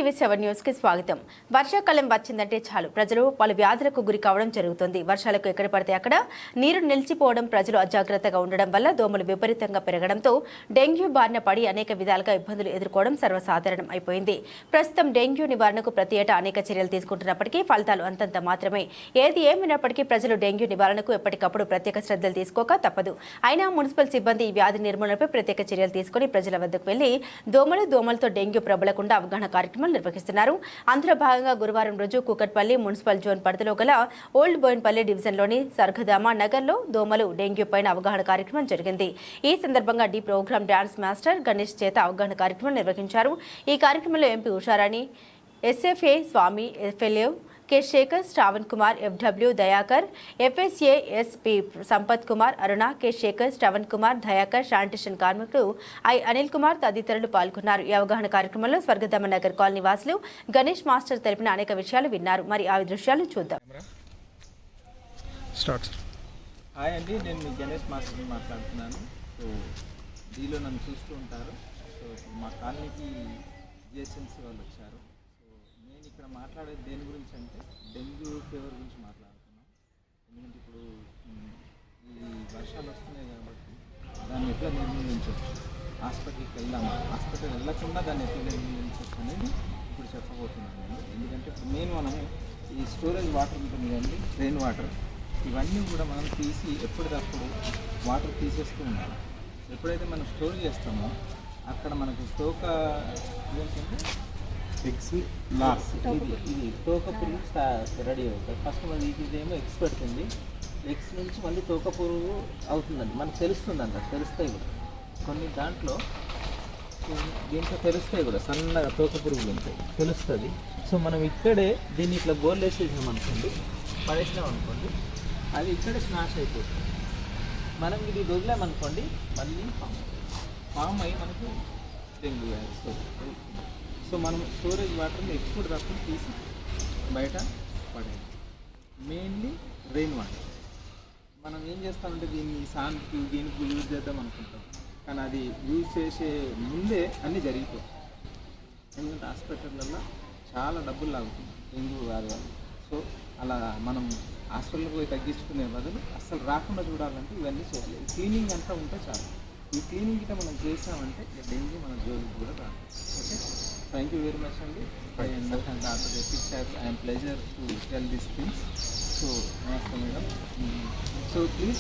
టీవీ7 news కి స్వాగతం. వర్షాకాలం వచ్చిందంటే చాలు ప్రజలు పలు వ్యాధులకు గురి కావడం జరుగుతుంది. వర్షాలకు ఎక్కడ పడితే అక్కడ నీరు నిలిచిపోవడం, ప్రజలు అజాగ్రత్తగా ఉండడం వల్ల దోమలు విపరీతంగా పెరగడంతో డెంగ్యూ బారిన పడి అనేక విధాలుగా ఇబ్బందులు ఎదుర్కోవడం సర్వసాధారణం అయిపోయింది. ప్రస్తుతం డెంగ్యూ నివారణకు ప్రతి ఏటా అనేక చర్యలు తీసుకుంటున్నప్పటికీ ఫలితాలు అంతంత మాత్రమే. ఏది ఏమైనప్పటికీ ప్రజలు డెంగ్యూ నివారణకు ఎప్పటికప్పుడు ప్రత్యేక శ్రద్ధలు తీసుకోక తప్పదు. అయినా మున్సిపల్ సిబ్బంది ఈ వ్యాధి నిర్మూలనపై ప్రత్యేక చర్యలు తీసుకుని ప్రజల వద్దకు వెళ్లి దోమలతో డెంగ్యూ ప్రబలకుండా అవగాహన కార్యక్రమాలు నిర్వహిస్తున్నారు. అందులో భాగంగా గురువారం రోజు కూకట్పల్లి మున్సిపల్ జోన్ పరిధిలో గల ఓల్డ్ బోయిన్పల్లి డివిజన్లోని సర్గదామ నగర్లో దోమలు డెంగ్యూ పైన అవగాహన కార్యక్రమం జరిగింది. ఈ సందర్భంగా the program dance master Ganesh చేత అవగాహన కార్యక్రమం నిర్వహించారు. ఈ కార్యక్రమంలో MP Usharani, SFA Swamy, FLA K Shekar, Shravan Kumar, FW Dayakar, FSA SP Sampath Kumar, Aruna, K Shekar, Shravan Kumar, Dayakar, sanitation కార్మికులు ఐ అనిల్ కుమార్ తదితరులు పాల్గొన్నారు. ఈ అవగాహన కార్యక్రమంలో స్వర్గధామ నగర్ కాలనీ వాసులు గణేష్ మాస్టర్ తెలిపిన అనేక విషయాలు విన్నారు. మరి ఆ దృశ్యాలు చూద్దాం. హాయ్ అండి, నేను మీ గణేష్ మాస్టర్ మాట్లాడుతున్నాను. సో దీనిలో నన్ను చూస్తూ ఉంటారు. సో మా కాలనీకి జిహెచ్ఎంసీ వాళ్ళు వచ్చారు. నేను ఇక్కడ మాట్లాడేది దేని గురించి అంటే డెంగ్యూ ఫీవర్ గురించి మాట్లాడుతున్నాం. ఎందుకంటే ఇప్పుడు ఈ వర్షాలు వస్తున్నాయి కాబట్టి దాన్ని ఎట్లా నిర్మూలించవచ్చు, హాస్పిటల్కి వెళ్దామా, హాస్పిటల్ వెళ్ళకుండా దాన్ని ఎట్లా నిర్మూలించవచ్చు అనేది ఇప్పుడు చెప్పబోతున్నాను నేను. ఎందుకంటే ఇప్పుడు మనము ఈ స్టోరేజ్ వాటర్ ఉంటుంది కదండి, రెయిన్ వాటర్, ఇవన్నీ కూడా మనం తీసి ఎప్పటికప్పుడు వాటర్ తీసేస్తూ ఉండాలి. ఎప్పుడైతే మనం స్టోర్ చేస్తామో అక్కడ మనకు తోక ఏంటంటే ఎగ్స్ లాస్ ఇది తోక పురుగు రెడీ అవుతుంది. ఫస్ట్ మనకి ఇదేమో ఎగ్స్ పెడుతుంది, ఎగ్స్ నుంచి మళ్ళీ తోక పురుగు అవుతుందండి. మనకు తెలుస్తుందంట, తెలుస్తాయి కూడా కొన్ని దాంట్లో, దీంట్లో తెలుస్తాయి కూడా సన్నగా తోక పురుగులు ఉంటాయి, తెలుస్తుంది. సో మనం ఇక్కడే దీన్ని ఇట్లా బోర్లు వేసేసాం అనుకోండి, పడేసినాం అనుకోండి, అది ఇక్కడే స్నాష్ అయిపోతుంది. మనం ఇది వదిలామనుకోండి మళ్ళీ ఫామ్ అయ్యి మనకు డెంగ్యూ వస్తుంది. సో మనం స్టోరేజ్ వాటర్ని ఎప్పుడు తక్కువ తీసి బయట పడేయాలి. Mainly rain water. మనం ఏం చేస్తామంటే దీన్ని సాంతికి దీనికి యూజ్ చేద్దాం అనుకుంటాం, కానీ అది యూజ్ చేసే ముందే అన్నీ జరిగిపోతాయి. ఎందుకంటే హాస్పిటల్లో చాలా డబ్బులు లాగుతుంది డెంగ్యూ వ్యాధి వల్ల. సో అలా మనం హాస్పిటల్కి పోయి తగ్గించుకునే బదులు అస్సలు రాకుండా చూడాలంటే ఇవన్నీ చేయాలి. క్లీనింగ్ అంతా ఉంటే చాలు. ఈ క్లీనింగ్ గిట్ట మనం చేసామంటే డెంగ్యూ మన జోలికి కూడా రాదు. Okay, thank you very much Andy. I understand after the picture I am pleasure to tell these things. So namaste madam. So please